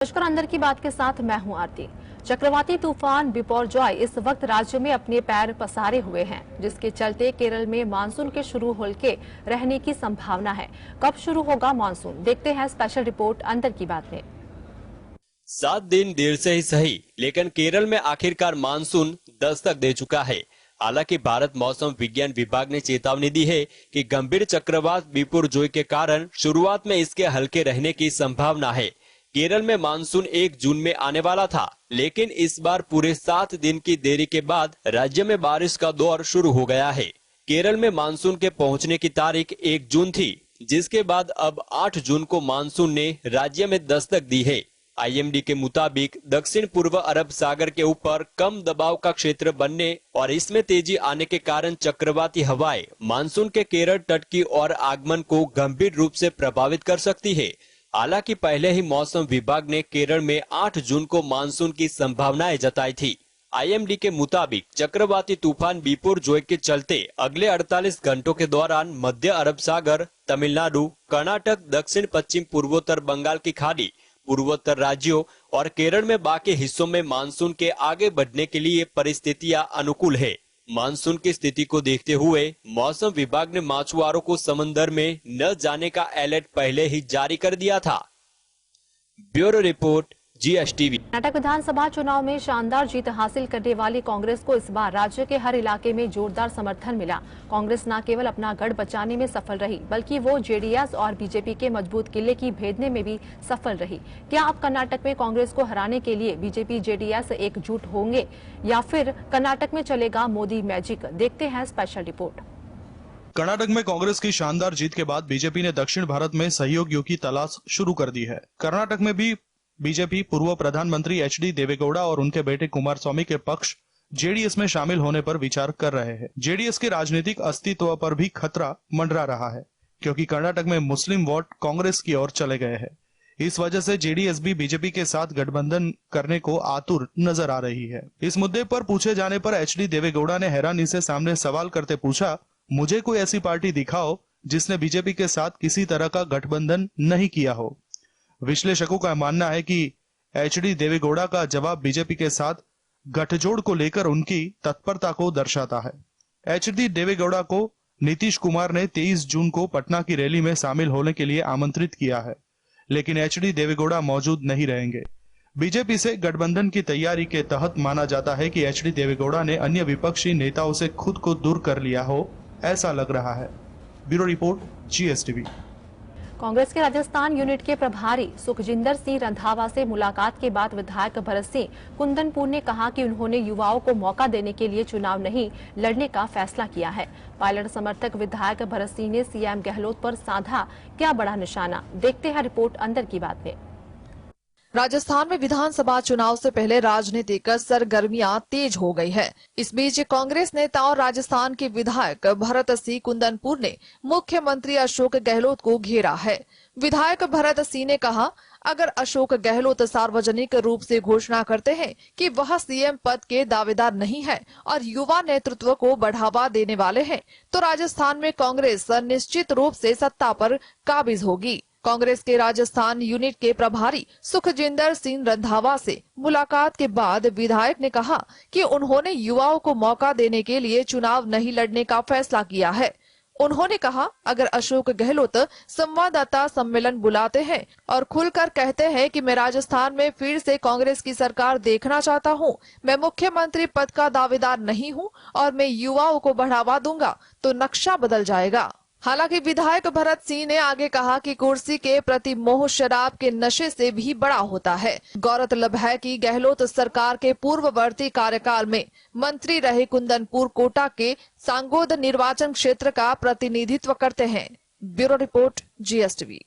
नमस्कार, अंदर की बात के साथ मैं हूं आरती। चक्रवाती तूफान बिपरजॉय इस वक्त राज्य में अपने पैर पसारे हुए हैं, जिसके चलते केरल में मानसून के शुरू होके रहने की संभावना है। कब शुरू होगा मानसून, देखते हैं स्पेशल रिपोर्ट अंदर की बात में। 7 दिन देर से ही सही, लेकिन केरल में आखिरकार मानसून दस्तक दे चुका है। हालांकि भारत मौसम विज्ञान विभाग ने चेतावनी दी है कि गंभीर चक्रवात बिपरजॉय के कारण शुरुआत में इसके हल्के रहने की संभावना है। केरल में मानसून 1 जून में आने वाला था, लेकिन इस बार पूरे 7 दिन की देरी के बाद राज्य में बारिश का दौर शुरू हो गया है। केरल में मानसून के पहुंचने की तारीख 1 जून थी, जिसके बाद अब 8 जून को मानसून ने राज्य में दस्तक दी है। आईएमडी के मुताबिक दक्षिण पूर्व अरब सागर के ऊपर कम दबाव का क्षेत्र बनने और इसमें तेजी आने के कारण चक्रवाती हवाएं मानसून के केरल तट की ओर आगमन को गंभीर रूप से प्रभावित कर सकती है। हालांकि पहले ही मौसम विभाग ने केरल में 8 जून को मानसून की संभावनाएं जताई थी। आईएमडी के मुताबिक चक्रवाती तूफान बिपरजॉय के चलते अगले 48 घंटों के दौरान मध्य अरब सागर, तमिलनाडु, कर्नाटक, दक्षिण पश्चिम पूर्वोत्तर बंगाल की खाड़ी, पूर्वोत्तर राज्यों और केरल में बाकी हिस्सों में मानसून के आगे बढ़ने के लिए परिस्थितियां अनुकूल है। मानसून की स्थिति को देखते हुए मौसम विभाग ने मछुआरों को समंदर में न जाने का अलर्ट पहले ही जारी कर दिया था। Bureau report, GSTV। कर्नाटक विधानसभा चुनाव में शानदार जीत हासिल करने वाली कांग्रेस को इस बार राज्य के हर इलाके में जोरदार समर्थन मिला। कांग्रेस न केवल अपना गढ़ बचाने में सफल रही, बल्कि वो जेडीएस और बीजेपी के मजबूत किले की भेदने में भी सफल रही। क्या अब कर्नाटक में कांग्रेस को हराने के लिए बीजेपी जेडीएस एकजुट होंगे या फिर कर्नाटक में चलेगा मोदी मैजिक, देखते हैं स्पेशल रिपोर्ट। कर्नाटक में कांग्रेस की शानदार जीत के बाद बीजेपी ने दक्षिण भारत में सहयोगियों की तलाश शुरू कर दी है। कर्नाटक में भी बीजेपी पूर्व प्रधानमंत्री HD देवेगौड़ा और उनके बेटे कुमारस्वामी के पक्ष जेडीएस में शामिल होने पर विचार कर रहे हैं। जेडीएस के राजनीतिक अस्तित्व पर भी खतरा मंडरा रहा है, क्योंकि कर्नाटक में मुस्लिम वोट कांग्रेस की ओर चले गए हैं। इस वजह से जेडीएस भी बीजेपी के साथ गठबंधन करने को आतुर नजर आ रही है। इस मुद्दे पर पूछे जाने पर HD देवेगौड़ा ने हैरानी से सामने सवाल करते पूछा, मुझे कोई ऐसी पार्टी दिखाओ जिसने बीजेपी के साथ किसी तरह का गठबंधन नहीं किया हो। विश्लेषकों का मानना है कि HD देवेगौड़ा का जवाब बीजेपी के साथ गठजोड़ को लेकर उनकी तत्परता को दर्शाता है। HD देवेगौड़ा को नीतीश कुमार ने 23 जून को पटना की रैली में शामिल होने के लिए आमंत्रित किया है, लेकिन HD देवेगौड़ा मौजूद नहीं रहेंगे। बीजेपी से गठबंधन की तैयारी के तहत माना जाता है कि HD देवेगौड़ा ने अन्य विपक्षी नेताओं से खुद को दूर कर लिया हो, ऐसा लग रहा है। Bureau report, GSTV। कांग्रेस के राजस्थान यूनिट के प्रभारी सुखजिंदर सिंह रंधावा से मुलाकात के बाद विधायक भरत सिंह कुंदनपुर ने कहा कि उन्होंने युवाओं को मौका देने के लिए चुनाव नहीं लड़ने का फैसला किया है। पायलट समर्थक विधायक भरत सिंह ने सीएम गहलोत पर साधा क्या बड़ा निशाना, देखते हैं रिपोर्ट अंदर की बात में। राजस्थान में विधानसभा चुनाव से पहले राजनीतिक सरगर्मियां तेज हो गई है। इस बीच कांग्रेस नेता और राजस्थान के विधायक भरत सिंह कुंदनपुर ने मुख्यमंत्री अशोक गहलोत को घेरा है। विधायक भरत सिंह ने कहा, अगर अशोक गहलोत सार्वजनिक रूप से घोषणा करते हैं कि वह सीएम पद के दावेदार नहीं है और युवा नेतृत्व को बढ़ावा देने वाले हैं, तो राजस्थान में कांग्रेस निश्चित रूप से सत्ता पर काबिज होगी। कांग्रेस के राजस्थान यूनिट के प्रभारी सुखजिंदर सिंह रंधावा से मुलाकात के बाद विधायक ने कहा कि उन्होंने युवाओं को मौका देने के लिए चुनाव नहीं लड़ने का फैसला किया है। उन्होंने कहा, अगर अशोक गहलोत संवाददाता सम्मेलन बुलाते हैं और खुलकर कहते हैं कि मैं राजस्थान में फिर से कांग्रेस की सरकार देखना चाहता हूं, मैं मुख्यमंत्री पद का दावेदार नहीं हूं और मैं युवाओं को बढ़ावा दूंगा, तो नक्शा बदल जाएगा। हालांकि विधायक भरत सिंह ने आगे कहा कि कुर्सी के प्रति मोह शराब के नशे से भी बड़ा होता है। गौरतलब है कि गहलोत सरकार के पूर्ववर्ती कार्यकाल में मंत्री रहे कुंदनपुर कोटा के सांगोद निर्वाचन क्षेत्र का प्रतिनिधित्व करते हैं। Bureau report, GSTV।